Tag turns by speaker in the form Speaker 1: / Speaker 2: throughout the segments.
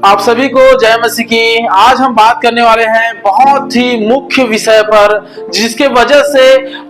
Speaker 1: आप सभी को जय मसीह की। आज हम बात करने वाले हैं बहुत ही मुख्य विषय पर, जिसके वजह से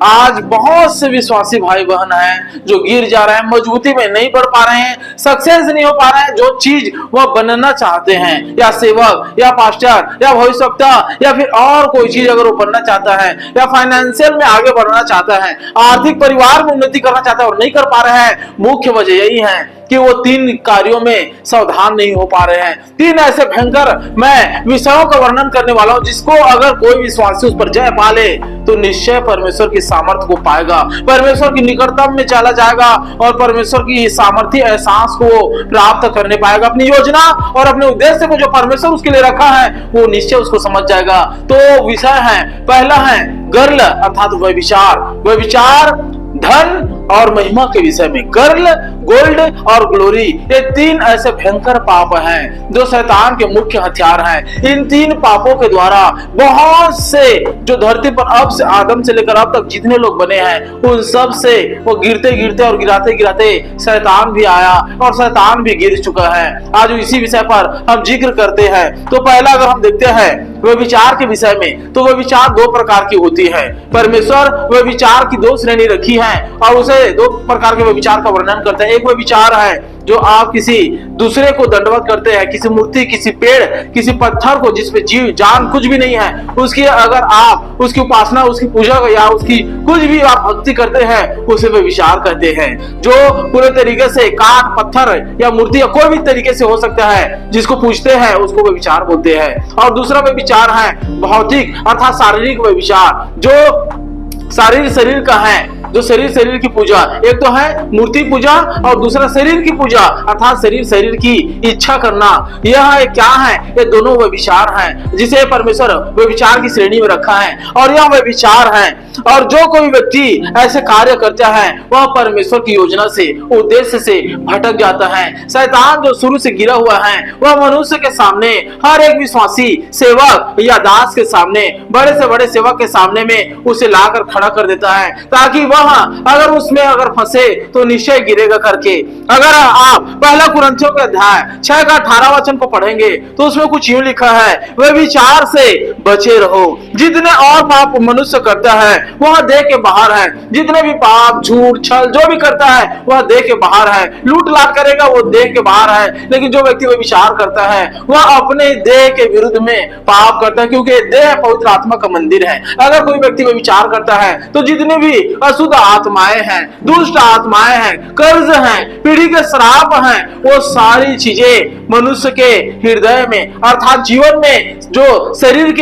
Speaker 1: आज बहुत से विश्वासी भाई बहन हैं जो गिर जा रहे हैं, मजबूती में नहीं बढ़ पा रहे हैं, सक्सेस नहीं हो पा रहे हैं। जो चीज वह बनना चाहते हैं, या सेवक या पास्टर या भविष्यवक्ता या फिर और कोई चीज अगर वो बनना चाहता है, या फाइनेंशियल में आगे बढ़ना चाहता है, आर्थिक परिवार में उन्नति करना चाहता है और नहीं कर पा रहे हैं, मुख्य वजह यही है कि वो तीन कार्यों में सावधान नहीं हो पा रहे हैं। तीन ऐसे भयंकर मैं विषयों का वर्णन करने वाला हूं, जिसको अगर कोई विश्वासी उस पर जय पा ले तो निश्चय परमेश्वर की सामर्थ्य को पाएगा, परमेश्वर की निकटता में चला जाएगा और परमेश्वर की सामर्थ्य एहसास को प्राप्त करने पाएगा। अपनी योजना और अपने उद्देश्य को जो परमेश्वर उसके लिए रखा है वो निश्चय उसको समझ जाएगा। तो विषय है, पहला है गर्ल अर्थात व्यभिचार धन और महिमा के विषय में। गर्ल, गोल्ड और ग्लोरी, ये तीन ऐसे भयंकर पाप हैं जो शैतान के मुख्य हथियार हैं। इन तीन पापों के द्वारा बहुत से जो धरती पर अब से आदम से लेकर अब तक जितने लोग बने हैं, उन सब से वो गिरते गिरते और गिराते गिराते शैतान भी आया और शैतान भी गिर चुका है। आज इसी विषय पर हम जिक्र करते हैं। तो पहला अगर हम देखते हैं व्यभिचार के विषय में, तो व्यभिचार दो प्रकार की होती है। परमेश्वर व्यभिचार की दो श्रेणी रखी है और उसे दो प्रकार के व्यभिचार का वर्णन करते हैं। एक व्यभिचार है जो आप किसी दूसरे को दंडवत करते हैं, किसी मूर्ति, किसी पेड़, किसी पत्थर को जिसपे जीव जान कुछ भी नहीं है, उसकी अगर आप उसकी उपासना, उसकी पूजा या उसकी कुछ भी आप भक्ति करते हैं, उसे व्यभिचार कहते हैं। जो पूरे तरीके से काठ, पत्थर या मूर्ति या कोई भी तरीके से हो सकता है जिसको पूजते हैं, उसको व्यभिचार बोलते हैं। और दूसरा व्यभिचार है भौतिक अर्थात शारीरिक व्यभिचार, जो शरीर का है, जो शरीर की पूजा। एक तो है मूर्ति पूजा और दूसरा शरीर की पूजा अर्थात शरीर की इच्छा करना। यह क्या है? ये दोनों व्यभिचार हैं, जिसे परमेश्वर व्यभिचार की श्रेणी में रखा है और यह व्यभिचार है। और जो कोई व्यक्ति ऐसे कार्य करता है वह परमेश्वर की योजना से, उद्देश्य से भटक जाता है। शैतान जो शुरू से गिरा हुआ है वह मनुष्य के सामने, हर एक विश्वासी सेवक या दास के सामने, बड़े से बड़े सेवक के सामने में उसे लाकर खड़ा कर देता है, ताकि वह अगर उसमें अगर फंसे तो निश्चय गिरेगा करके। अगर आप पहला कुरिन्थियों के अध्याय 6 का 18 वचन को पढ़ेंगे तो उसमें कुछ यूं लिखा है, व्यभिचार से बचे रहो। जितने और पाप मनुष्य करता है वह देह के बाहर है। जितने भी पाप, झूठ, छल जो भी करता है वह देह के बाहर है। लूट लाट करेगा वो देह के बाहर है, लेकिन जो व्यक्ति व्यभिचार करता है वह अपने देह के विरुद्ध में पाप करता है, क्योंकि देह पवित्र आत्मा का मंदिर है। अगर कोई व्यक्ति व्यभिचार करता है तो जितने भी अशुद्ध आत्माएं हैं, दुष्ट आत्माएं हैं, कर्ज हैं, पीढ़ी के श्राप हैं, वो सारी चीजें मनुष्य के हृदय में अर्थात जीवन में जो शरीर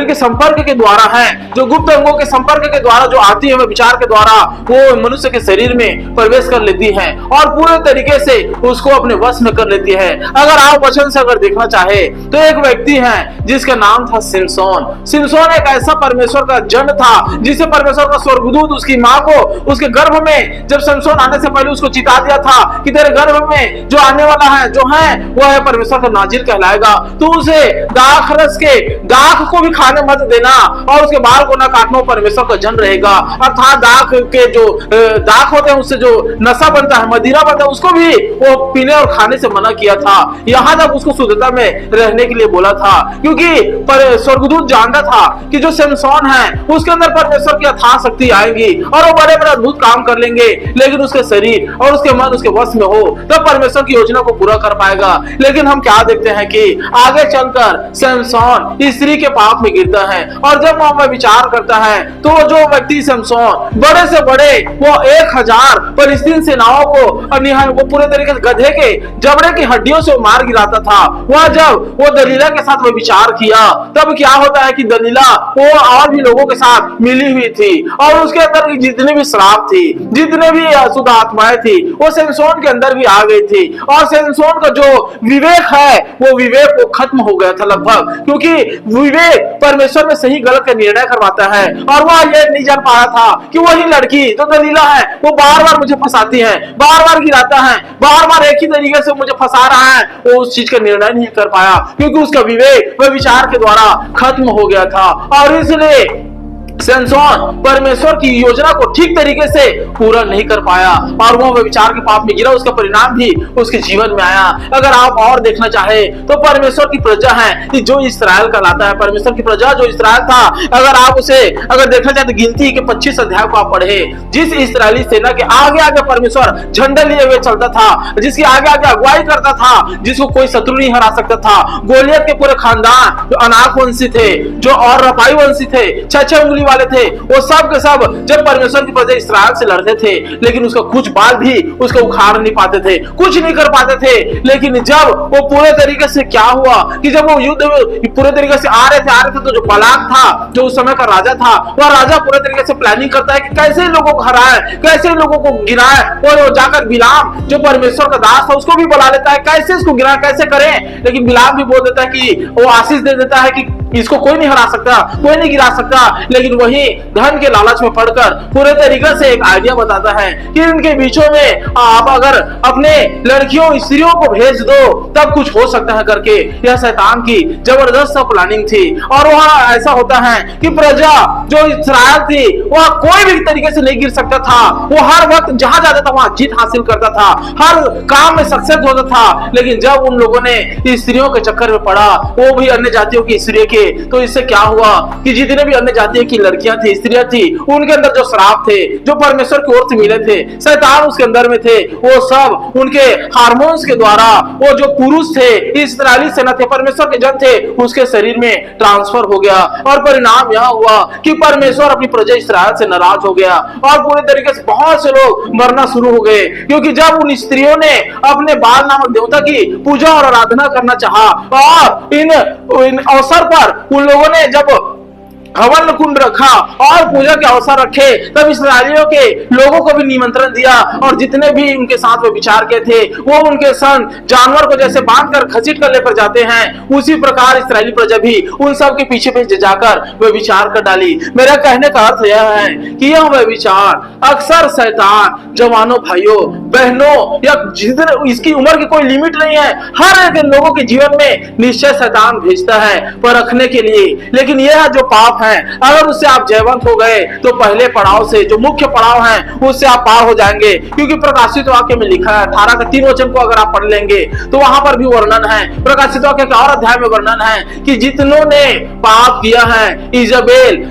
Speaker 1: के संपर्क के द्वारा है, जो गुप्त अंगों के संपर्क के द्वारा जो आती है, विचार के द्वारा वो मनुष्य के शरीर में प्रवेश कर लेती है और पूरे तरीके से उसको अपने वश में कर लेती है। अगर आप वचन से अगर देखना चाहे तो एक व्यक्ति है जिसका नाम था सिमसोन एक ऐसा परमेश्वर का जन था जिसे परमेश्वर का स्वर्गदूत उसकी माँ को उसके गर्भ में, जब सिमसोन आने से पहले उसको चिता दिया था कि तेरे गर्भ में जो आने वाला है, जो है वो है परमेश्वर का नाजिर कहलाएगा। तो उसे दाख रस के दाख को भी खाने मत देना और उसके बाल को न काटना, परमेश्वर का जन रहेगा। अर्थात दाख के जो दाख होते हैं उससे जो नशा बनता है, मदिरा बनता है, उसको भी वो पीने और खाने से मना किया था। यहाँ तक उसको शुद्धता में रहने के लिए बोला था, क्योंकि स्वर्गदूत जानता था कि जो सिमसोन है उसके अंदर परमेश्वर की अथाह शक्ति आएगी और वो बड़े बड़े अद्भुत काम कर लेंगे, लेकिन उसके शरीर और उसके मन उसके वश में हो तब परमेश्वर की योजना को पूरा कर पाएगा। लेकिन हम क्या देखते हैं कि आगे चलकर सिमसोन स्त्री के पाप में गिरता है और जब वह विचार करता है तो जो व्यक्ति सिमसोन बड़े से बड़े वो 1000 फिलिस्तीन सेनाओं को वो पूरे तरीके से गधे के जबड़े की हड्डियों से मार गिराता था, वह जब वो दलीला के साथ वो विचार किया तब क्या होता है कि दलीला वो और भी लोगों के साथ मिली हुई थी और उसके अंदर जितने भी श्राप थी, जितने भी अशुद्ध आत्माएं थी, वो सिमसोन के अंदर भी आ गई थी। और सिमसोन का जो विवेक है वो विवेक वो खत्म हो गया था लगभग, क्योंकि विवेक परमेश्वर में सही गलत का निर्णय करवाता है और वह ये नहीं जान पा रहा था कि वही लड़की जो दलीला है वो बार बार मुझे फंसाती है, बार बार गिराता है, बार बार एक ही तरीके से मुझे फंसा रहा है। वो उस चीज का निर्णय नहीं कर पाया क्योंकि उसका विवेक वह विचार के द्वारा खत्म हो गया था। और इसलिए सैमसन परमेश्वर की योजना को ठीक तरीके से पूरा नहीं कर पाया और वह व्यभिचार के पाप में गिरा। उसका परिणाम भी उसके जीवन में आया। अगर आप और देखना चाहे तो परमेश्वर की प्रजा है जो इस्राएल कहलाता है, परमेश्वर की प्रजा जो इस्राएल था, अगर आप उसे देखना चाहते गिनती के 25 अध्याय को आप पढ़े, जिस इस्राएली सेना के आगे आगे परमेश्वर झंडा लिए हुए चलता था, जिसके आगे आगे अगुवाई करता था, जिसको कोई शत्रु नहीं हरा सकता था। गोलियत के पूरे खानदान जो अनाक वंशी थे, जो और रपाई वंशी थे, 6 उंगली वाले थे, वो सब के सब जब परमेश्वर की प्रजा इस्राएल से लड़ते थे, लेकिन उसका कुछ बाल भी उसको उखाड़ नहीं पाते थे, कुछ नहीं कर पाते थे। लेकिन जब वो पूरे तरीके से क्या हुआ कि जब वो युद्ध पूरे तरीके से आ रहे थे तो जो बालाक था, जो उस समय का राजा था, वह राजा पूरे तरीके से प्लानिंग करता है कि कैसे लोगों को हराए, कैसे लोगों को गिराए। और जाकर बिलाम जो परमेश्वर का दास था उसको भी बुला लेता है, कैसे इसको गिराए, कैसे करें। लेकिन बिलाम भी बोल देता है कि वो आशीष दे देता है कि इसको कोई नहीं हरा सकता, कोई नहीं गिरा सकता। लेकिन वही धन के लालच में पड़कर पूरे तरीके से एक आइडिया बताता है कि इनके बीचों में आप अगर अपने लड़कियों स्त्रियों को भेज दो तब कुछ हो सकता है करके यह शैतान की जबरदस्त प्लानिंग थी। और वहां ऐसा होता है कि प्रजा जो इस्राएल थी वह कोई भी तरीके से नहीं गिर सकता था। वो हर वक्त जहां जाता था वहां जीत हासिल करता था, हर काम में सक्सेस होता था। लेकिन जब उन लोगों ने स्त्रियों के चक्कर में पड़ा, वो भी अन्य जातियों की स्त्रियों के, तो इससे क्या हुआ कि जितने भी अन्य जातियों की लड़कियां थी, स्त्रियां थी, उनके अंदर जो श्राप थे, जो परमेश्वर की ओर से मिले थे, शैतान उसके अंदर में थे, वो सब उनके हार्मोन्स के द्वारा वो जो पुरुष थे, इस्राएली सेना थे, परमेश्वर के जन थे, उसके शरीर में ट्रांसफर हो गया। और परिणाम यह हुआ कि परमेश्वर अपनी प्रजा इस्राएल से नाराज हो गया और पूरे तरीके से बहुत से लोग मरना शुरू हो गए। क्योंकि जब उन स्त्रियों ने अपने बाल नामक देवता की पूजा और आराधना करना चाहा और इन अवसर पर उन लोगों ने जब हवन कुंड रखा और पूजा के अवसर रखे, तब इस्राएलियों के लोगों को भी निमंत्रण दिया और जितने भी उनके साथ वो विचार के थे वो उनके संग जानवर को जैसे बांध कर घसीट कर लेकर जाते हैं, उसी प्रकार इस्राएली प्रजा भी उन सब के पीछे पीछे जाकर वे विचार कर डाली। मेरा कहने का अर्थ यह है कि यह वे विचार अक्सर शैतान जवानों, भाइयों, बहनों, या जितने इसकी उम्र की कोई लिमिट नहीं है, हर एक लोगों के जीवन में निश्चय शैतान भेजता है परखने के लिए। लेकिन यह जो पाप है, अगर उससे आप जयवंत हो गए तो पहले पड़ाव से, जो मुख्य पड़ाव है, उससे आप पार हो जाएंगे। क्योंकि प्रकाशित वाक्य में लिखा है 18 का 3 वचन को अगर आप पढ़ लेंगे तो वहां पर भी वर्णन है, प्रकाशित वाक्य के और अध्याय में वर्णन है कि जितनों ने पाप किया है, इजबेल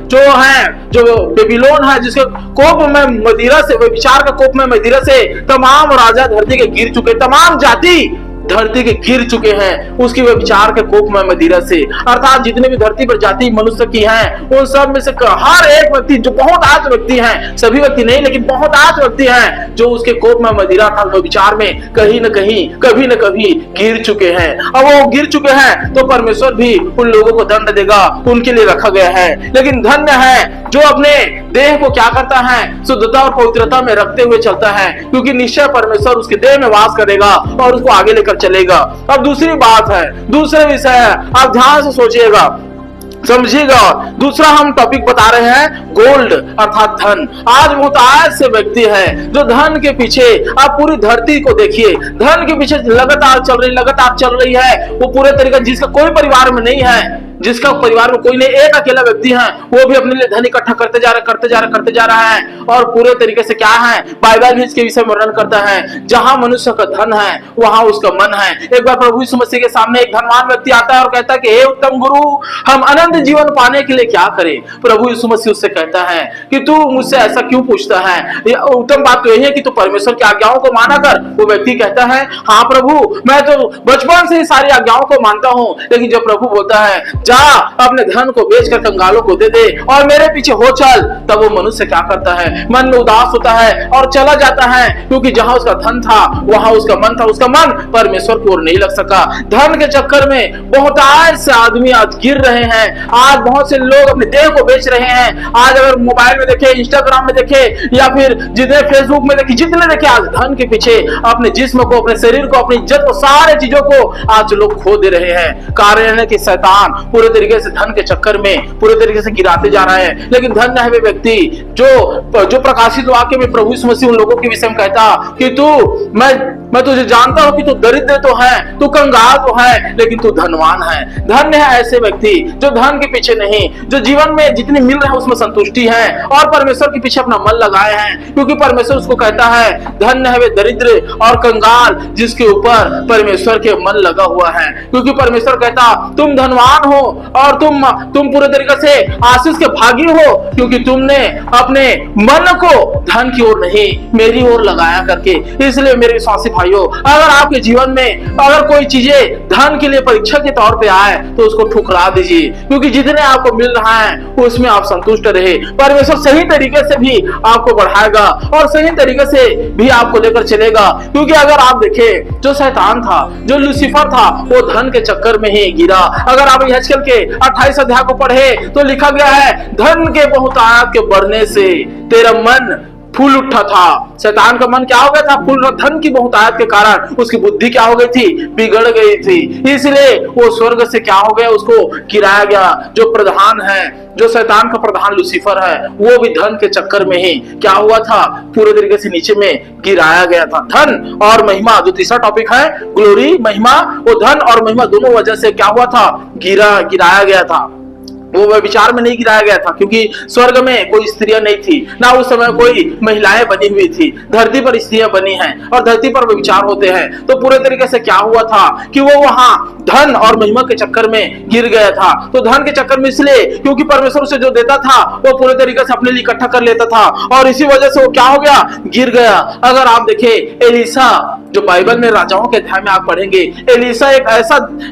Speaker 1: जो बेबीलोन है, जिसके कोप में मदिरा से, विचार के कोप में मदिरा से तमाम राजा धरती के गिर चुके, तमाम जाति धरती के गिर चुके हैं उसकी वे विचार के कोप में मदिरा से। अर्थात जितने भी धरती पर जाति मनुष्य की हैं, उन सब में से हर एक व्यक्ति जो बहुत आज व्यक्ति हैं, सभी व्यक्ति नहीं लेकिन बहुत आज व्यक्ति हैं, जो उसके कोप में मदिरा था वो विचार में कहीं न कहीं, कभी न कभी गिर चुके हैं। अब वो गिर चुके हैं तो परमेश्वर भी उन लोगों को दंड देगा, उनके लिए रखा गया है। लेकिन धन्य है जो अपने देह को क्या करता है, शुद्धता और पवित्रता में रखते हुए चलता है, क्योंकि निश्चय परमेश्वर उसके देह में वास करेगा और उसको आगे लेकर चलेगा। अब दूसरी बात है, दूसरे विषय है, आप ध्यान से सोचिएगा, समझिएगा। दूसरा हम टॉपिक बता रहे हैं गोल्ड अर्थात धन। आज बहुत से व्यक्ति है जो धन के पीछे, आप पूरी धरती को देखिए, धन के पीछे लगातार चल रही है। वो पूरे तरीके, जिसका कोई परिवार में नहीं है, जिसका परिवार में कोई नहीं, एक अकेला व्यक्ति है, वो भी अपने लिए धन इकट्ठा करते जा रहा है। और पूरे तरीके से क्या है, बाइबल भी इसके विषय में वर्णन करता है, जहां मनुष्य का धन है वहां उसका मन है। एक बार प्रभु यीशु मसीह के सामने एक धनवान व्यक्ति आता है और कहता है कि हे उत्तम गुरु, हम अनंत जीवन पाने के लिए क्या करें। प्रभु यीशु मसीह उससे कहता है कि तू मुझसे ऐसा क्यों पूछता है, उत्तम बात तो यही है कि तू परमेश्वर की आज्ञाओं को माना कर। वो व्यक्ति कहता है हाँ प्रभु, मैं तो बचपन से ही सारी आज्ञाओं को मानता हूँ। लेकिन जब प्रभु बोलता है जा अपने धन को बेचकर कंगालों को दे दे और मेरे पीछे हो चल, तब वो मनुष्य क्या करता है, मन में उदास होता है और चला जाता है। क्योंकि जहां उसका धन था वहां उसका मन था, उसका मन परमेश्वर की ओर नहीं लग सका। धन के चक्कर में बहुत से आदमी आज गिर रहे हैं। आज बहुत से लोग अपने देह को बेच रहे हैं। आज अगर मोबाइल में देखे, इंस्टाग्राम में देखे, या फिर जितने फेसबुक में देखे, जितने देखे, आज धन के पीछे अपने जिस्म को, अपने शरीर को, अपनी इज्जत को, सारे चीजों को आज लोग खो दे रहे हैं। कारण है कि शैतान पूरे तरीके से धन के चक्कर में पूरे तरीके से गिराते जा रहे हैं। लेकिन धन्य है वे व्यक्ति जो प्रकाशित वाक्य में प्रभु यीशु मसीह उन लोगों के विषय में कहता कि मैं तुझे जानता हूं कि तू दरिद्र तो है, तू कंगाल तो है, लेकिन तू धनवान है। धन्य है ऐसे व्यक्ति जो धन के पीछे नहीं, जो जीवन में जितनी मिल रहा है उसमें संतुष्टि है और परमेश्वर के पीछे अपना मन लगाए हैं, क्योंकि परमेश्वर उसको कहता है धन्य है वे दरिद्र और कंगाल जिसके ऊपर परमेश्वर के मन लगा हुआ है। क्योंकि परमेश्वर कहता तुम धनवान हो और तुम पूरे तरीके से आशीष के भागी हो, क्योंकि तुमने अपने मन को धन की ओर नहीं मेरी ओर लगाया करके। इसलिए मेरे विश्वासी भाइयों, अगर आपके जीवन में अगर कोई चीजें धन के लिए परीक्षा के तौर पे आए तो उसको ठुकरा दीजिए, क्योंकि जितने आपको मिल रहा है उसमें आप संतुष्ट रहे। परमेश्वर सही तरीके से भी आपको बढ़ाएगा और सही तरीके से भी आपको लेकर चलेगा। क्योंकि अगर आप देखें, जो शैतान था, जो लूसीफर था, वो धन के चक्कर में ही गिरा। अगर आप यहेजकेल के 28 अध्याय को पढ़े तो लिखा गया है धन के बहुतायत के बढ़ने से तेरा मन फूल उठा था। शैतान का मन क्या हो गया था? फूल। धन की बहुतायत के कारण उसकी बुद्धि क्या हो गई थी? बिगड़ गई थी। इसलिए वो स्वर्ग से क्या हो गया? उसको गिराया गया। जो प्रधान है, जो शैतान का प्रधान लूसीफर है, वो भी धन के चक्कर में ही क्या हुआ था? पूरे तरीके से नीचे में गिराया गया था। धन और महिमा, जो तीसरा टॉपिक है, ग्लोरी, महिमा, वो धन और महिमा दोनों वजह से क्या हुआ था? गिराया गया था। वो विचार में नहीं गिराया गया था, क्योंकि स्वर्ग में कोई स्त्रियां नहीं थी, ना उस समय कोई महिलाएं बनी हुई थी। धरती पर स्त्रियां बनी हैं और धरती पर विचार होते हैं। तो पूरे तरीके से क्या हुआ था कि वो वहां धन और महिमा के चक्कर में गिर गया था। तो धन के चक्कर में इसलिए क्योंकि परमेश्वर उसे जो देता था वो पूरे तरीके से अपने लिए इकट्ठा कर लेता था, और इसी वजह से वो क्या हो गया? गिर गया। अगर आप देखें एलीशा, जो बाइबल में राजाओं के अध्याय में आप पढ़ेंगे, एलीशा एक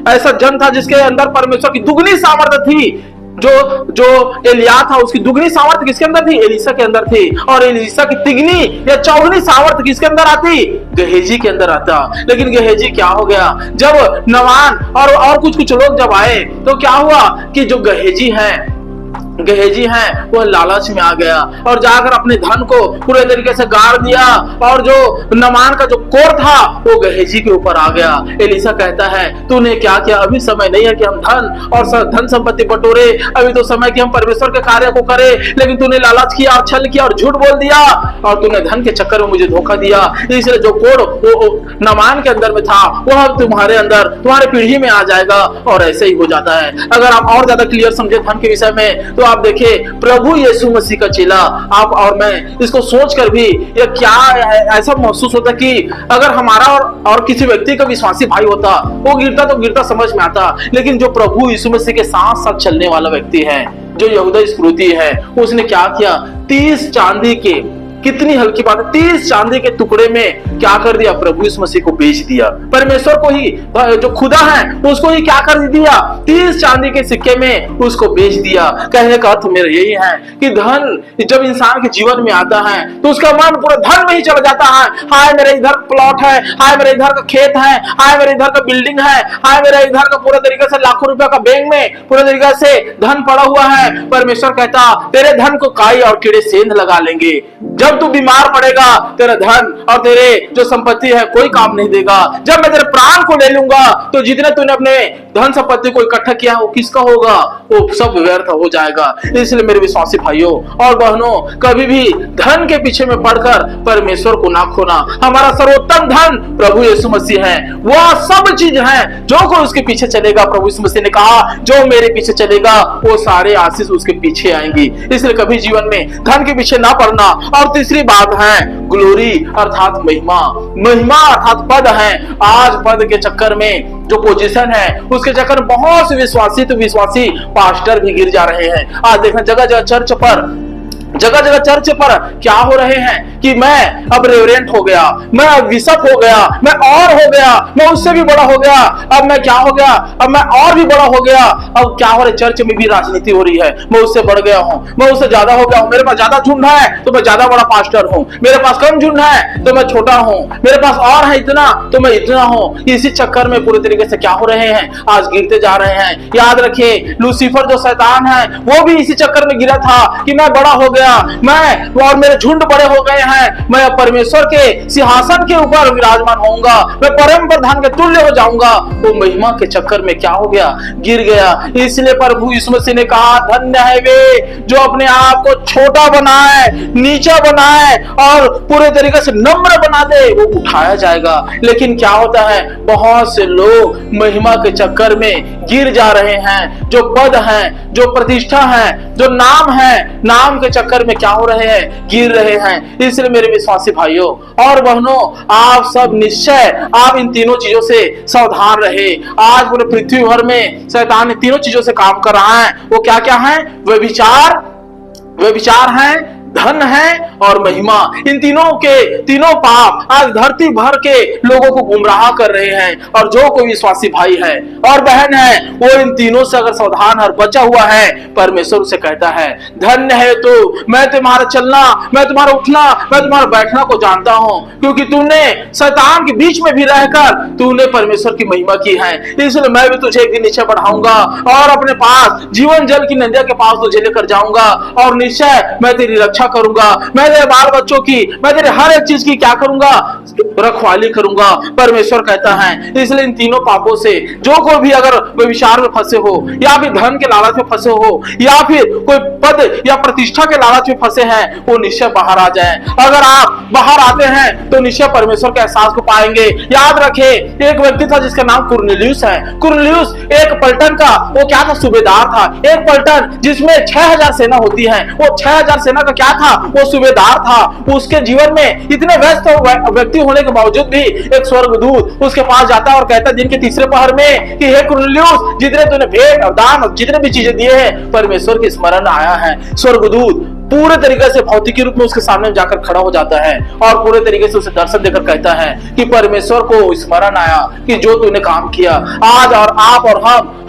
Speaker 1: ऐसा जन था जिसके अंदर परमेश्वर की दुगनी सामर्थ्य थी। जो एलिया था उसकी दुगनी सामर्थ्य किसके अंदर थी? एलीशा के अंदर थी। और एलीशा की तिगनी या चौगुनी सामर्थ्य किसके अंदर आती? गहेजी के अंदर आता। लेकिन गहेजी क्या हो गया? जब नवान और कुछ लोग जब आए तो क्या हुआ कि जो गहेजी है वो लालच में आ गया और जाकर अपने धन को पूरे तरीके से गाड़ दिया, और जो नमान का जो कोर था वो गहेजी के ऊपर आ गया। एलीशा कहता है तूने क्या किया? अभी समय नहीं है कि हम धन संपत्ति बटोरे, अभी तो समय कि हम परमेश्वर के कार्य को करें, लेकिन तूने लालच किया और छल किया और झूठ बोल दिया और तूने धन के चक्कर में मुझे धोखा दिया। इसलिए जो कोर वो नमान के अंदर में था वह तुम्हारे अंदर, तुम्हारे पीढ़ी में आ जाएगा, और ऐसे ही हो जाता है। अगर आप और ज्यादा क्लियर समझे धन के विषय में तो आप देखिए प्रभु यीशु मसीह का चेला आप और मैं इसको सोचकर भी ये क्या ऐसा महसूस होता कि अगर हमारा और किसी व्यक्ति का विश्वासी भाई होता, वो गिरता तो गिरता समझ में आता, लेकिन जो प्रभु यीशु मसीह के साथ साथ चलने वाला व्यक्ति है, जो यहूदा इस्करियोती है, उसने क्या किया? 30 चांदी के, कितनी हल्की बात है, 30 चांदी के टुकड़े में क्या कर दिया? प्रभु यीशु मसीह को बेच दिया। परमेश्वर को ही, जो खुदा है उसको ही क्या कर दिया? 30 चांदी के सिक्के में उसको बेच दिया। कहने का अर्थ मेरा यही है कि धन जब इंसान के जीवन में आता है तो उसका मन पूरा धन में ही चला जाता है। हाय मेरे इधर प्लॉट है, हाय मेरे इधर का खेत है, हाय मेरे इधर का बिल्डिंग है, हाय मेरे इधर का पूरा तरीके से लाखों रुपया का बैंक में पूरे तरीके से धन पड़ा हुआ है। परमेश्वर कहता तेरे धन को काई और कीड़े सेंध लगा लेंगे। जब तू बीमार पड़ेगा तेरा धन और तेरे जो संपत्ति है कोई काम नहीं देगा। जब मैं तेरे प्राण को ले लूंगा तो जितने तूने अपने धन संपत्ति को इकट्ठा किया वो किसका होगा? वो सब व्यर्थ हो जाएगा। इसलिए मेरे विश्वासी भाइयों और बहनों, कभी भी धन के पीछे में पड़कर परमेश्वर को ना खोना। हमारा सर्वोत्तम धन प्रभु यीशु मसीह है। वह सब चीज है, जो कोई उसके पीछे चलेगा, प्रभु यीशु मसीह ने कहा जो मेरे पीछे चलेगा वो सारे आशीष उसके पीछे आएंगी। इसलिए कभी जीवन में धन के पीछे ना पड़ना। और तीसरी बात है ग्लोरी अर्थात महिमा। महिमा अर्थात पद है। आज पद के चक्कर में जो पोजीशन है उसके चक्कर में बहुत से विश्वासी पास्टर भी गिर जा रहे हैं। आज देखना जगह जगह चर्च पर क्या हो रहे हैं कि मैं अब रेवरेंट हो गया, मैं अब बिशप हो गया, मैं और हो गया, मैं उससे भी बड़ा हो गया, अब मैं क्या हो गया, अब मैं और भी बड़ा हो गया। अब क्या हो रहा है? चर्च में भी राजनीति हो रही है। मैं उससे बढ़ गया हूं, मैं उससे ज्यादा हो गया हूं, मेरे पास ज्यादा झुंड है तो मैं ज्यादा बड़ा पास्टर हूं, मेरे पास कम झुंड है तो मैं छोटा हूं, मेरे पास और है इतना तो मैं इतना हूं। इसी चक्कर में पूरे तरीके से क्या हो रहे हैं? आज गिरते जा रहे हैं। याद रखिए लूसीफर जो शैतान है वो भी इसी चक्कर में गिरा था कि मैं बड़ा हो गया, मैं और मेरे झुंड बड़े हो गए हैं, मैं परमेश्वर के सिंहासन के ऊपर विराजमान होऊंगा, मैं परम प्रधान के तुल्य हो जाऊंगा। वो महिमा के चक्कर में क्या हो गया, गिर गया। इसलिए प्रभु यीशु मसीह ने कहा, धन्य है वे जो अपने आप को छोटा बनाए, नीचा बनाए और पूरे तरीके से नम्र बना दे, वो उठाया जाएगा। लेकिन क्या होता है, बहुत से लोग महिमा के चक्कर में गिर जा रहे हैं। जो पद है, जो प्रतिष्ठा है, जो नाम है, नाम के चक्कर में क्या हो रहे हैं, गिर रहे हैं। इसलिए मेरे विश्वासी भाइयों और बहनों, आप सब निश्चय आप इन तीनों चीजों से सावधान रहे। आज पूरे पृथ्वी भर में शैतान इन तीनों चीजों से काम कर रहा है। वो क्या क्या है, वे विचार हैं, धन है और महिमा। इन तीनों पाप आज धरती भर के लोगों को गुमराह कर रहे हैं। और जो कोई विश्वासी भाई है और बहन है, वो इन तीनों से अगर सावधान और बचा हुआ है, परमेश्वर उसे कहता है, धन्य है तू, मैं तुम्हारा चलना, मैं तुम्हारा उठना, मैं तुम्हारा बैठना को जानता हूं, क्योंकि तूने शैतान के बीच में भी रहकर तूने परमेश्वर की महिमा की है। इसलिए मैं भी तुझे एक दिन नीचे बढ़ाऊंगा और अपने पास जीवन जल की नदिया के पास तुझे लेकर जाऊंगा और निश्चय मैं तेरी रक्षा करूंगा, मैं तेरे बाल बच्चों की, मैं तेरे हर एक चीज की क्या करूंगा, रखवाली करूंगा, परमेश्वर कहता है। इसलिए इन तीनों पापों से जो कोई भी अगर व्यभिचार में फंसे हो, या फिर धन के लालच में फंसे हो, या फिर कोई पद या प्रतिष्ठा के लालच में फंसे हैं, वो निश्चय बाहर आ जाएं। अगर आप बाहर आते हैं तो निश्चय परमेश्वर के एहसास को पाएंगे। याद रखे, एक व्यक्ति था जिसका नाम कुरनेलियुस है। कुरनेलियुस एक पलटन का वो क्या था, सूबेदार था। एक पलटन जिसमें 6000 सेना होती है, वो 6000 सेना का क्या था, वो सूबेदार था। उसके जीवन में इतने व्यस्त व्यक्ति होने के बावजूद भी एक स्वर्गदूत उसके पास जाता है और कहता है दिन के तीसरे पहर में कि हे कुरनेलियुस, जितने तूने भेंट और दान जितने भी चीजें दिए हैं, परमेश्वर की स्मरण आया है। स्वर्गदूत पूरे तरीके से भौतिकी रूप में उसके सामने जाकर खड़ा हो जाता है और पूरे तरीके से उसे दर्शन देकर कहता है कि परमेश्वर को स्मरण आया कि जो तूने काम किया। आज और आप और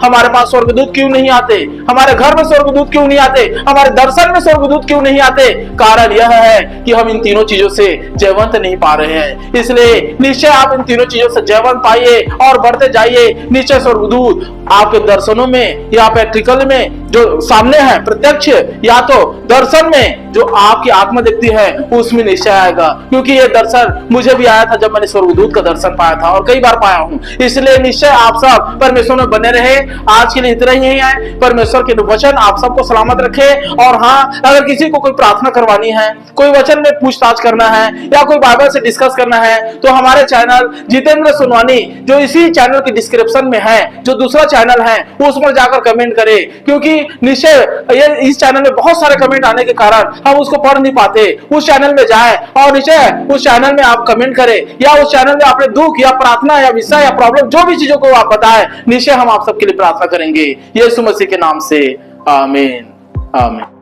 Speaker 1: हमारे पास स्वर्गदूत क्यों नहीं आते, हमारे घर में स्वर्गदूत क्यों नहीं आते, हमारे दर्शन में स्वर्गदूत क्यों नहीं आते? कारण यह है कि हम इन तीनों चीजों से जयवंत नहीं पा रहे हैं। इसलिए निश्चय आप इन तीनों चीजों से जयवंत पाइए और बढ़ते जाइए। निश्चय स्वर्गदूत आपके दर्शनों में या प्रैक्टिकल में जो सामने है प्रत्यक्ष, या तो दर्शन में जो आपकी आत्मा देखती है उसमें निश्चय आएगा। क्योंकि ये दर्शन मुझे भी आया था जब मैंने स्वर्गदूत का दर्शन पाया था और कई बार पाया हूं। इसलिए निश्चय आप सब परमेश्वर में बने रहे। आज के लिए इतना ही है। परमेश्वर के वचन आप सबको सलामत रखे। और हाँ, अगर किसी को कोई प्रार्थना करवानी है, कोई वचन में पूछताछ करना है या कोई बाइबल से डिस्कस करना है, तो हमारे चैनल जितेंद्र सोनवानी जो इसी चैनल के डिस्क्रिप्शन में है, जो दूसरा चैनल है, उस पर जाकर कमेंट करें। क्योंकि निश्चय इस चैनल में बहुत सारे कमेंट आने के कारण हम उसको पढ़ नहीं पाते। उस चैनल में जाएं और निश्चय उस चैनल में आप कमेंट करें, या उस चैनल में अपने दुख या प्रार्थना या विषय या प्रॉब्लम जो भी चीजों को आप बताएं, निश्चय हम आप सबके लिए प्रार्थना करेंगे। यीशु मसीह के नाम से आमीन, आमीन।